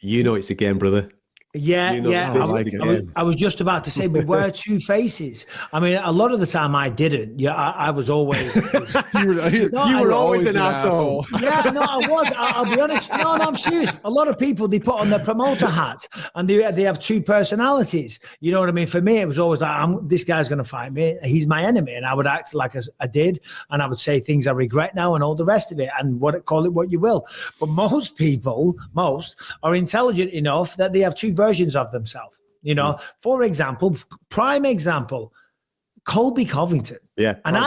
You know it's a game, brother. Yeah, You know, yeah. I was just about to say we were two faces. I mean, a lot of the time I didn't. Yeah, I was always. you were always an asshole. Yeah, no, I was. I'll be honest. No, I'm serious. A lot of people, they put on their promoter hat and they have two personalities. You know what I mean? For me, it was always like, this guy's going to fight me. He's my enemy, and I would act like I did, and I would say things I regret now and all the rest of it, and call it what you will. But most people, are intelligent enough that they have two versions of themselves. You know, for example, prime example, Colby Covington. Yeah. And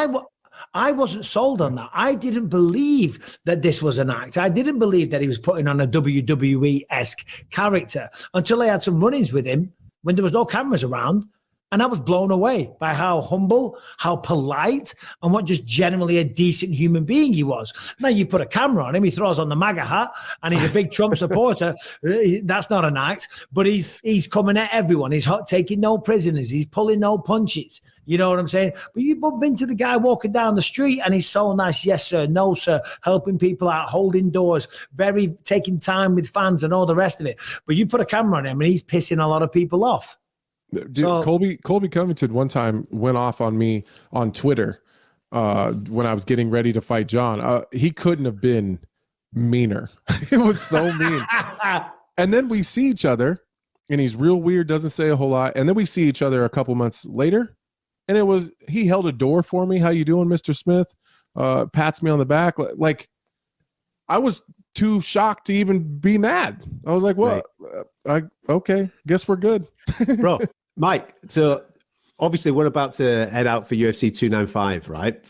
I wasn't sold on that. I didn't believe that this was an act. I didn't believe that he was putting on a WWE-esque character until I had some run-ins with him when there was no cameras around. And I was blown away by how humble, how polite, and what just generally a decent human being he was. Now you put a camera on him, he throws on the MAGA hat, and he's a big Trump supporter. That's not an act, but he's coming at everyone. He's taking no prisoners. He's pulling no punches. You know what I'm saying? But you bump into the guy walking down the street, and he's so nice. Yes, sir. No, sir. Helping people out, holding doors, taking time with fans and all the rest of it. But you put a camera on him, and he's pissing a lot of people off. Dude, so, Colby Covington one time went off on me on Twitter when I was getting ready to fight John. He couldn't have been meaner. It was so mean. And then we see each other, and he's real weird, doesn't say a whole lot. And then we see each other a couple months later, and he held a door for me. How you doing, Mr. Smith? Pats me on the back. Like I was too shocked to even be mad. I was like, well, okay, guess we're good. Bro, Mike, so obviously we're about to head out for UFC 295, right?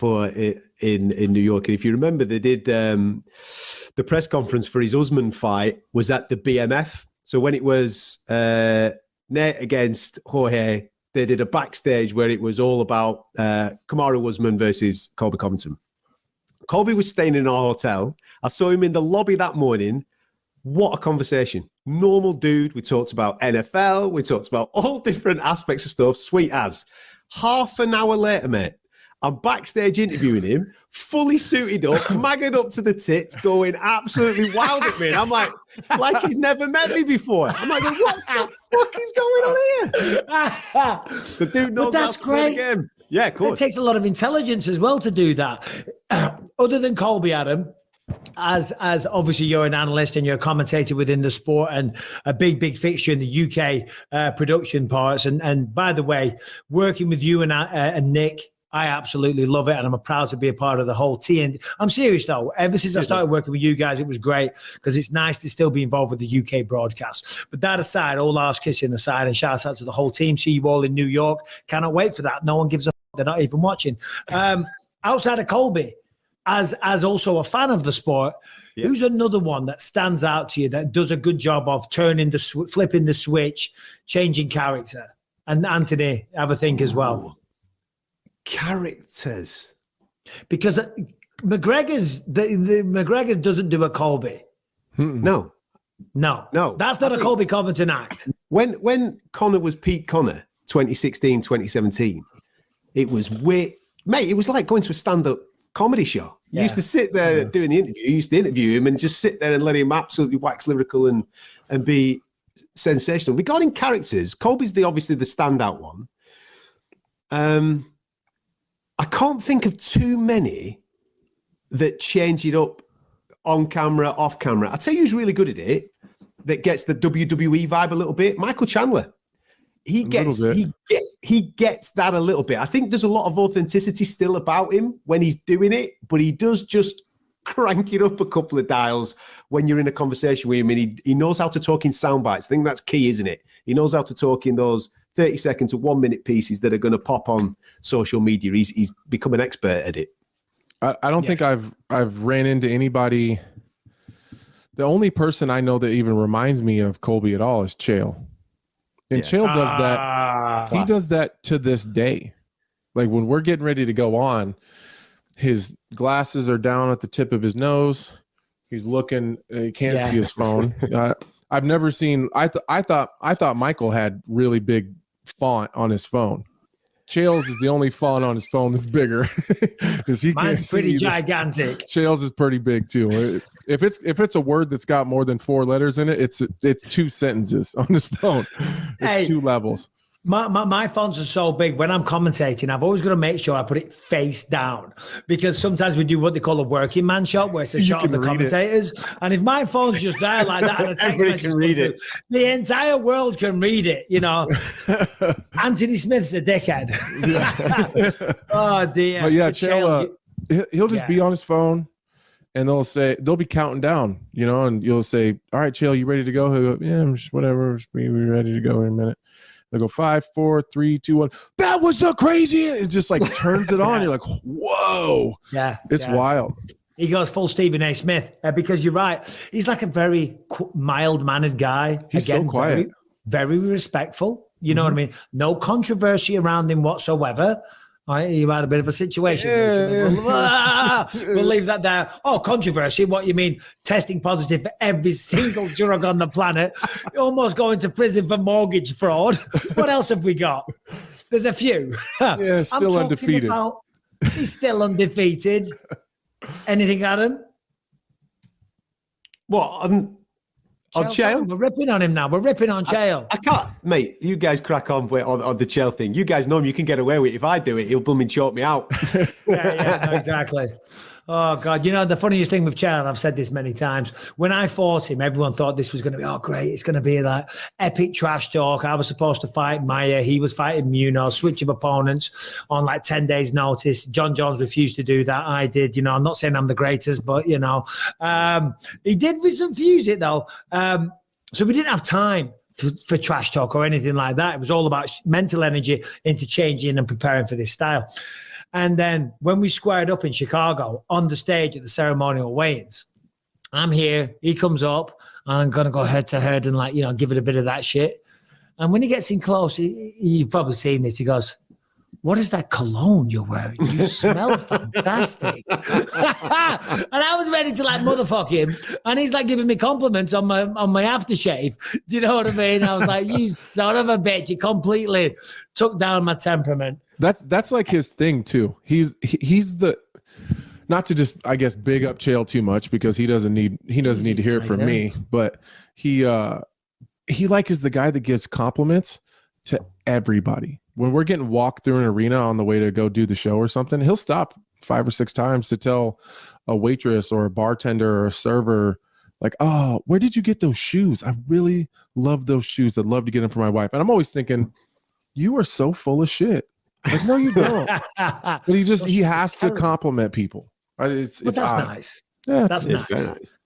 In New York. And if you remember, they did the press conference for his Usman fight was at the BMF. So when it was Nate against Jorge, they did a backstage where it was all about Kamaru Usman versus Colby Covington. Colby was staying in our hotel. I saw him in the lobby that morning. What a conversation. Normal dude. We talked about NFL. We talked about all different aspects of stuff. Sweet as. Half an hour later, mate, I'm backstage interviewing him, fully suited up, magging up to the tits, going absolutely wild at me. And I'm like he's never met me before. I'm like, what the fuck is going on here? The dude knows how to play the game. Yeah, of course. It takes a lot of intelligence as well to do that. Other than Colby, Adam, as obviously you're an analyst and you're a commentator within the sport and a big fixture in the UK production parts. And by the way, working with you and Nick, I absolutely love it, and I'm proud to be a part of the whole team. And I'm serious though. Ever since I started working with you guys, it was great because it's nice to still be involved with the UK broadcast. But that aside, all arse kissing aside, and shouts out to the whole team. See you all in New York. Cannot wait for that. No one gives a f***. They're not even watching. Outside of Colby, as also a fan of the sport, who's another one that stands out to you that does a good job of flipping the switch, changing character? And Anthony, have a think as well. Characters, because McGregor's the McGregor doesn't do a Colby. No, that's not a Colby Covington act. When Conor was Pete Conor 2016 2017, it was weird, mate. It was like going to a stand-up comedy show. You used to sit there doing the interview. You used to interview him and just sit there and let him absolutely wax lyrical and be sensational. Regarding characters, Colby's obviously the standout one. I can't think of too many that change it up on camera, off camera. I'll tell you who's really good at it, that gets the WWE vibe a little bit. Michael Chandler. He gets that a little bit. I think there's a lot of authenticity still about him when he's doing it, but he does just crank it up a couple of dials when you're in a conversation with him, and he knows how to talk in sound bites. I think that's key, isn't it? He knows how to talk in those 30-second to 1 minute pieces that are going to pop on social media. He's become an expert at it. I don't think I've ran into anybody. The only person I know that even reminds me of Colby at all is Chael. And Chael does that. He does that to this day. Like when we're getting ready to go on, his glasses are down at the tip of his nose. He's looking, he can't see his phone. I've never seen, I thought Michael had really big font on his phone. Chaels is the only font on his phone that's bigger because he can't Mine's pretty see gigantic. Chaels is pretty big too. If it's a word that's got more than 4 letters in it, it's 2 sentences on his phone. It's 2 levels. My fonts are so big. When I'm commentating, I've always got to make sure I put it face down, because sometimes we do what they call a working man shot, where it's a shot of the commentators. And if my phone's just there like that, and a text message can read it. The entire world can read it. You know, Anthony Smith's a dickhead. Yeah. Oh dear. But yeah, Chael, he'll just be on his phone, and they'll be counting down, you know, and you'll say, "All right, Chael, you ready to go?" He'll go, "Yeah, I'm just whatever. We're ready to go in a minute." They go 5, 4, 3, 2, 1. That was so crazy. It just like turns it on. You're like, whoa. Yeah. It's wild. He goes full Stephen A. Smith because you're right. He's like a very mild-mannered guy. He's so quiet. Very, very respectful. You know what I mean? No controversy around him whatsoever. Right, you had a bit of a situation. We'll leave that there. Oh, controversy. What you mean? Testing positive for every single drug on the planet. Almost going to prison for mortgage fraud. What else have we got? There's a few. Yeah, still undefeated. He's still undefeated. Anything, Adam? What? On Chael? We're ripping on him now. We're ripping on Chael. I can't, mate. You guys crack on on the Chael thing. You guys know him. You can get away with it. If I do it, he'll blooming choke me out. Yeah, exactly. Oh, God. You know, the funniest thing with Chael, I've said this many times, when I fought him, everyone thought this was going to be, oh, great. It's going to be that epic trash talk. I was supposed to fight Maya. He was fighting Munoz, switch of opponents on like 10 days notice. John Jones refused to do that. I did. You know, I'm not saying I'm the greatest, but, you know, he did refuse it, though. So we didn't have time for trash talk or anything like that. It was all about mental energy into changing and preparing for this style. And then when we squared up in Chicago on the stage at the ceremonial weigh-ins, I'm here, he comes up, I'm going to go head to head and, like, you know, give it a bit of that shit. And when he gets in close, you've probably seen this, he goes, "What is that cologne you're wearing? You smell fantastic." And I was ready to like motherfuck him. And he's like giving me compliments on my aftershave. Do you know what I mean? I was like, "You son of a bitch." It completely took down my temperament. That's like his thing too. He's the, not to just, I guess, big up Chael too much, because he doesn't need to hear it from me, but he like is the guy that gives compliments to everybody. When we're getting walked through an arena on the way to go do the show or something, he'll stop 5 or 6 times to tell a waitress or a bartender or a server, like, "Oh, where did you get those shoes? I really love those shoes. I'd love to get them for my wife." And I'm always thinking, you are so full of shit. Like, no, you don't. But he has to compliment people. It's that's odd. nice. Yeah, that's nice.